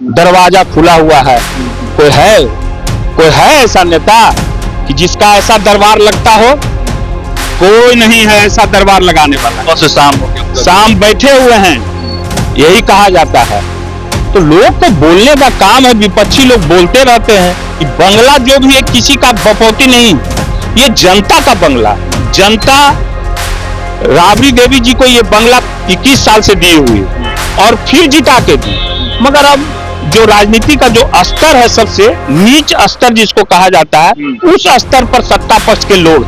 दरवाजा खुला हुआ है। कोई है ऐसा नेता कि जिसका ऐसा दरबार लगता हो? कोई नहीं है ऐसा दरबार लगाने वाला। बस शाम बैठे हुए हैं, यही कहा जाता है। तो लोग को बोलने का काम है, विपक्षी लोग बोलते रहते हैं कि बंगला जो भी है किसी का बपौती नहीं, ये जनता का बंगला। जनता राबड़ी देवी जी को ये बंगला 21 साल से दी हुई और फिर जिता के दी। मगर अब जो राजनीति का जो स्तर है, सबसे नीच स्तर जिसको कहा जाता है, उस स्तर पर सत्ता पक्ष के लोग,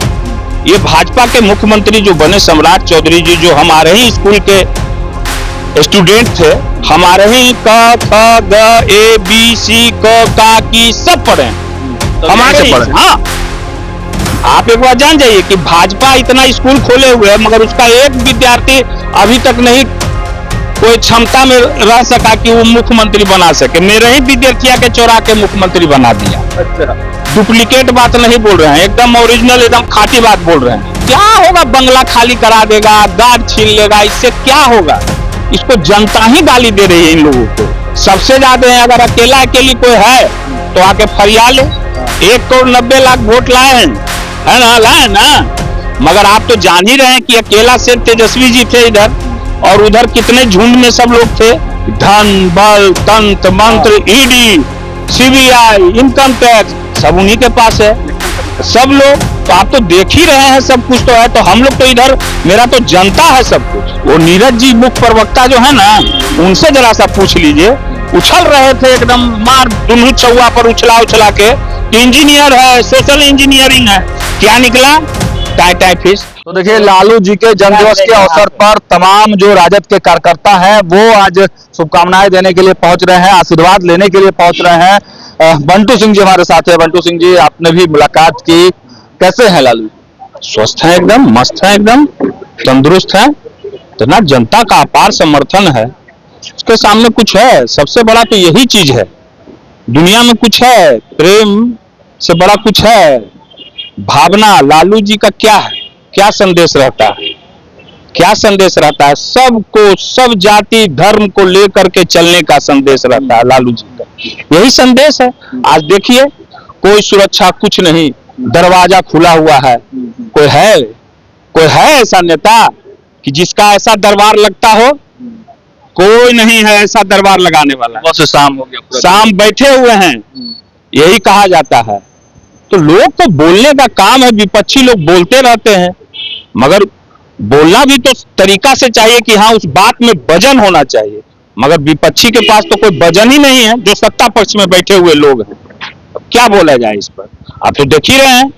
ये भाजपा के मुख्यमंत्री जो बने सम्राट चौधरी जी, जो हमारे ही स्कूल के स्टूडेंट थे, हमारे ही क ख ग ए बी सी क का की सब पढ़े, हमारे ही। हाँ, आप एक बार जान जाइए कि भाजपा इतना स्कूल खोले हुए है, मगर उसका एक विद्यार्थी अभी तक नहीं कोई क्षमता में रह सका कि वो मुख्यमंत्री बना सके। मेरे ही विद्यार्थियों के चोरा के मुख्यमंत्री बना दिया। अच्छा, डुप्लीकेट बात नहीं बोल रहे हैं, एकदम ओरिजिनल, एकदम खाटी बात बोल रहे हैं। क्या होगा? बंगला खाली करा देगा, गार्ड छीन लेगा, इससे क्या होगा? इसको जनता ही गाली दे रही है इन लोगों को। सबसे ज्यादा है, अगर अकेली कोई है तो आके फरिया ले। 1,90,00,000 वोट लाए हैं, है ना, लाए ना। मगर आप तो जान ही रहे हैं कि अकेला से तेजस्वी जी थे इधर, और उधर कितने झुंड में सब लोग थे। धन बल तंत्र मंत्र, ईडी, सीबीआई, इनकम टैक्स सब उन्हीं के पास है, सब लोग। तो आप तो देख ही रहे हैं, सब कुछ तो है। तो हम लोग तो इधर, मेरा तो जनता है सब कुछ। वो नीरज जी मुख्य प्रवक्ता जो है ना, उनसे जरा सा पूछ लीजिए, उछल रहे थे एकदम, मार दुनू चौवा पर उछला के इंजीनियर है, सोशल इंजीनियरिंग है। क्या निकला? Tie fish. तो देखिए, लालू जी के जन्मदिवस के अवसर पर तमाम जो राजद के कार्यकर्ता हैं वो आज शुभकामनाएं देने के लिए पहुंच रहे हैं, आशीर्वाद लेने के लिए पहुंच रहे हैं। बंटू सिंह जी हमारे साथ है। बंटू सिंह जी, आपने भी मुलाकात की, कैसे हैं लालू? स्वस्थ है, एकदम मस्त है, एकदम तंदुरुस्त है। इतना जनता का अपार समर्थन है, उसके सामने कुछ है? सबसे बड़ा तो यही चीज है दुनिया में। कुछ है प्रेम से बड़ा? कुछ है भावना? लालू जी का क्या है? क्या संदेश रहता है? क्या संदेश रहता है? सबको, सब जाति धर्म को लेकर के चलने का संदेश रहता है लालू जी का। यही संदेश है। आज देखिए, कोई सुरक्षा कुछ नहीं, दरवाजा खुला हुआ है। कोई है ऐसा नेता कि जिसका ऐसा दरबार लगता हो? कोई नहीं है ऐसा दरबार लगाने वाला। बस शाम हो गया, शाम बैठे हुए हैं, यही कहा जाता है। तो लोग को बोलने का काम है, विपक्षी लोग बोलते रहते हैं, मगर बोलना भी तो तरीका से चाहिए कि हाँ, उस बात में वजन होना चाहिए। मगर विपक्षी के पास तो कोई वजन ही नहीं है, जो सत्ता पक्ष में बैठे हुए लोग हैं। अब क्या बोला जाए इस पर? आप तो देख ही रहे हैं,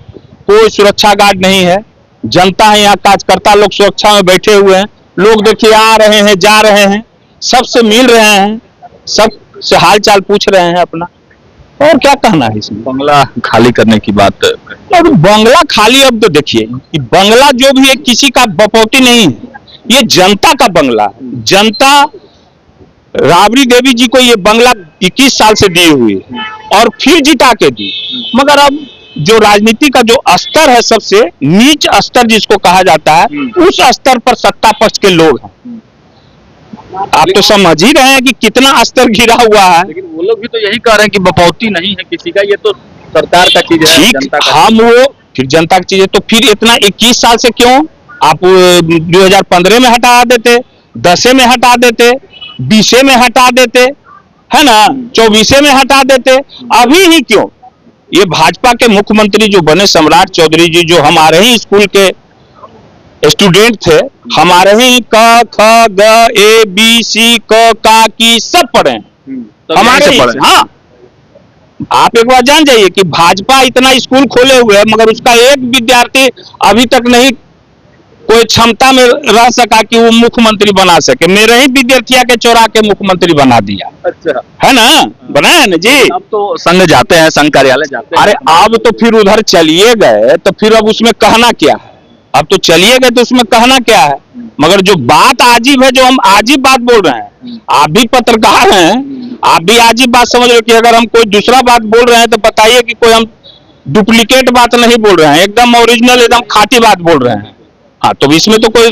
कोई सुरक्षा गार्ड नहीं है। जनता है, यहाँ कार्यकर्ता लोग सुरक्षा में बैठे हुए हैं। लोग देखिए आ रहे हैं, जा रहे हैं, सबसे मिल रहे हैं, सब से हाल चाल पूछ रहे हैं अपना। और क्या कहना है इसमें? बंगला खाली करने की बात। और बंगला खाली, अब तो देखिए कि बंगला जो भी है किसी का बपौती नहीं है, ये जनता का बंगला है। जनता राबड़ी देवी जी को ये बंगला 21 साल से दी हुई और फिर जिता के दी। मगर अब जो राजनीति का जो स्तर है, सबसे नीच स्तर जिसको कहा जाता है, उस स्तर पर सत्ता पक्ष के लोग हैं। आप तो समझ ही रहे हैं कि कितना स्तर गिरा हुआ है। लेकिन वो लोग भी तो यही कह रहे हैं कि बपौती नहीं है किसी का, ये तो सरकार का चीज है, जनता का। हम वो फिर जनता की चीज है, तो फिर इतना 21 साल से क्यों? आप 2015 में हटा देते, 10 में हटा देते, 20 में हटा देते, है ना, 24 में हटा देते, अभी ही क्यों? ये भाजपा के मुख्यमंत्री जो बने सम्राट चौधरी जी, जो हमारे ही स्कूल के स्टूडेंट थे, हमारे ही क ख ग ए बी सी क का की सब पढ़े, हमारे ही। हाँ, आप एक बार जान जाइए कि भाजपा इतना स्कूल खोले हुए है, मगर उसका एक विद्यार्थी अभी तक नहीं कोई क्षमता में रह सका कि वो मुख्यमंत्री बना सके। मेरे ही विद्यार्थियों के चोरा के मुख्यमंत्री बना दिया। अच्छा, है ना, बनाया है ना जी। अब तो संघ जाते हैं, संघ कार्यालय जाते हैं। अरे अब तो फिर उधर चलिए गए, तो फिर अब उसमें कहना क्या है? अब तो चलिए गए तो उसमें कहना क्या है? मगर जो बात आजीब है, जो हम आजीब बात बोल रहे हैं, आप भी पत्रकार हैं, आप भी आजीब बात समझ रहे हो कि अगर हम कोई दूसरा बात बोल रहे हैं तो बताइए कि कोई हम डुप्लीकेट बात नहीं बोल रहे हैं, एकदम ओरिजिनल, एकदम खाटी बात बोल रहे हैं। हाँ, तो इसमें तो कोई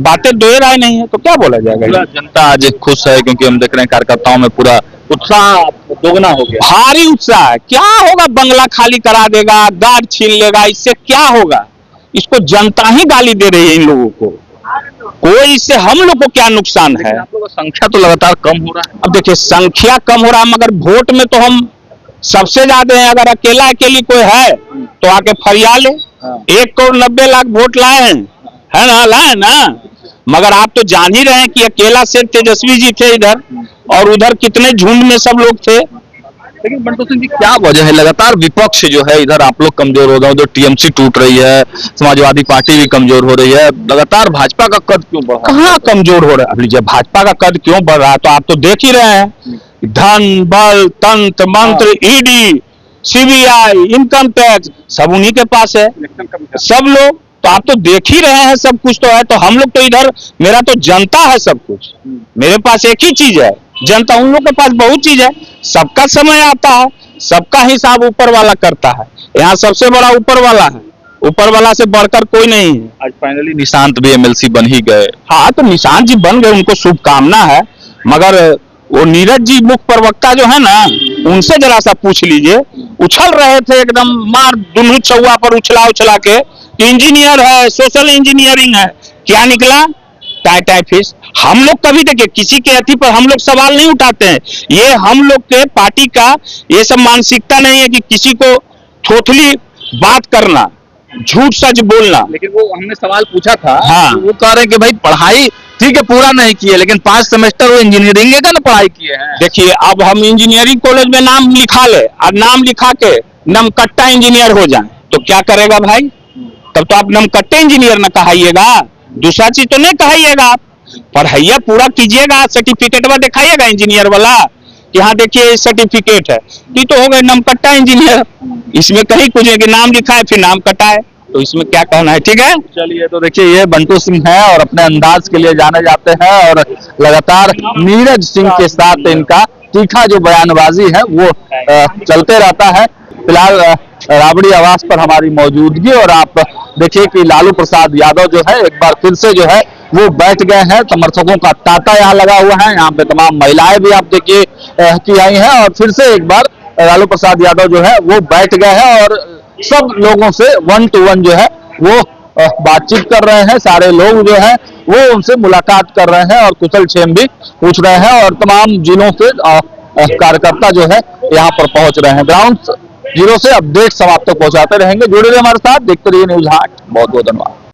बातें दो राय नहीं है, तो क्या बोला जाएगा? जनता आज खुश है क्योंकि हम देख रहे हैं कार्यकर्ताओं में पूरा उत्साह दोगुना हो गया। भारी उत्साह है। क्या होगा, बंगला खाली करा देगा, गार्ड छीन लेगा, इससे क्या होगा? इसको जनता ही गाली दे रही है इन लोगों को। कोई इससे हम लोग को क्या नुकसान है? आप लोगों का संख्या तो लगातार कम हो रहा है। अब देखिए, संख्या कम हो रहा है, मगर वोट में तो हम सबसे ज्यादा हैं। अगर अकेली कोई है तो आके फरिया ले। 1,90,00,000 वोट लाए हैं, है ना, लाए ना। मगर आप तो जान ही रहे हैं कि अकेला से तेजस्वी जी थे इधर, और उधर कितने झुंड में सब लोग थे। लेकिन बंटू सिंह जी, क्या वजह है लगातार विपक्ष जो है इधर आप लोग कमजोर हो रहे हो, उधर टीएमसी टूट रही है, समाजवादी पार्टी भी कमजोर हो रही है, लगातार भाजपा का कद क्यों बढ़ रहा है? कहाँ कमजोर हो रहा है? अभी जब भाजपा का कद क्यों बढ़ रहा है तो आप तो देख ही रहे हैं। धन बल तंत्र मंत्र, ईडी, सीबीआई, इनकम टैक्स सब उन्हीं के पास है, सब लोग। तो आप तो देख ही रहे हैं, सब कुछ तो है। तो हम लोग तो इधर, मेरा तो जनता है सब कुछ, मेरे पास एक ही चीज है, जनता। उन लोग के पास बहुत चीज है। सबका समय आता है, सबका हिसाब ऊपर वाला करता है। यहाँ सबसे बड़ा ऊपर वाला है, ऊपर वाला से बढ़कर कोई नहीं है। आज फाइनली निशांत भी एमएलसी बन ही गए। हाँ, तो निशांत जी बन गए, उनको शुभकामना है। मगर वो नीरज जी मुख्य प्रवक्ता जो है ना, उनसे जरा सा पूछ लीजिए। उछल रहे थे एकदम, मार दुनू चौवा पर उछला के, इंजीनियर है, सोशल इंजीनियरिंग है। क्या निकला? Tie fish. हम लोग कभी देखिए किसी के अति पर हम लोग सवाल नहीं उठाते हैं। ये हम लोग के पार्टी का ये सब मानसिकता नहीं है कि किसी को थोथली बात करना, झूठ सच बोलना। लेकिन वो हमने सवाल पूछा था, हाँ। तो वो कह रहे हैं कि भाई पढ़ाई ठीक है पूरा नहीं किए, लेकिन 5 सेमेस्टर वो इंजीनियरिंग का ना पढ़ाई किए हैं। देखिए, अब हम इंजीनियरिंग कॉलेज में नाम लिखा ले और नाम लिखा के नमकट्टा इंजीनियर हो जाए तो क्या करेगा भाई? तब तो आप नमकट्टे इंजीनियर न कहाइएगा, दूसरा चीज तो नहीं कहाइएगा। आप पढ़ाइया पूरा कीजिएगा, सर्टिफिकेट में दिखाइएगा इंजीनियर वाला कि हाँ देखिए सर्टिफिकेट है, ये तो हो गए नमकट्टा इंजीनियर। इसमें कहीं कुछ है कि नाम लिखा है फिर नाम कटा है, तो इसमें क्या कहना है? ठीक है, चलिए। तो देखिए, ये बंटू सिंह हैं और अपने अंदाज के लिए जाने जाते हैं, और लगातार नीरज सिंह के साथ इनका तीखा जो बयानबाजी है वो चलते रहता है। फिलहाल राबड़ी आवास पर हमारी मौजूदगी, और आप देखिए कि लालू प्रसाद यादव जो है एक बार फिर से जो है वो बैठ गए हैं। समर्थकों का तांता यहाँ लगा हुआ है, यहाँ पे तमाम महिलाएं भी आप देखिए की आई हैं, और फिर से एक बार लालू प्रसाद यादव जो है वो बैठ गए हैं और सब लोगों से 1 to 1 जो है वो बातचीत कर रहे हैं। सारे लोग जो है वो उनसे मुलाकात कर रहे हैं और कुशल क्षेम भी पूछ रहे हैं, और तमाम जिलों से कार्यकर्ता जो है यहाँ पर पहुंच रहे हैं। ग्राउंड जीरो से अपडेट समाप्त तक पहुंचाते रहेंगे। जुड़े रहिए हमारे साथ, देखते रहिए न्यूज़ 8। बहुत बहुत धन्यवाद।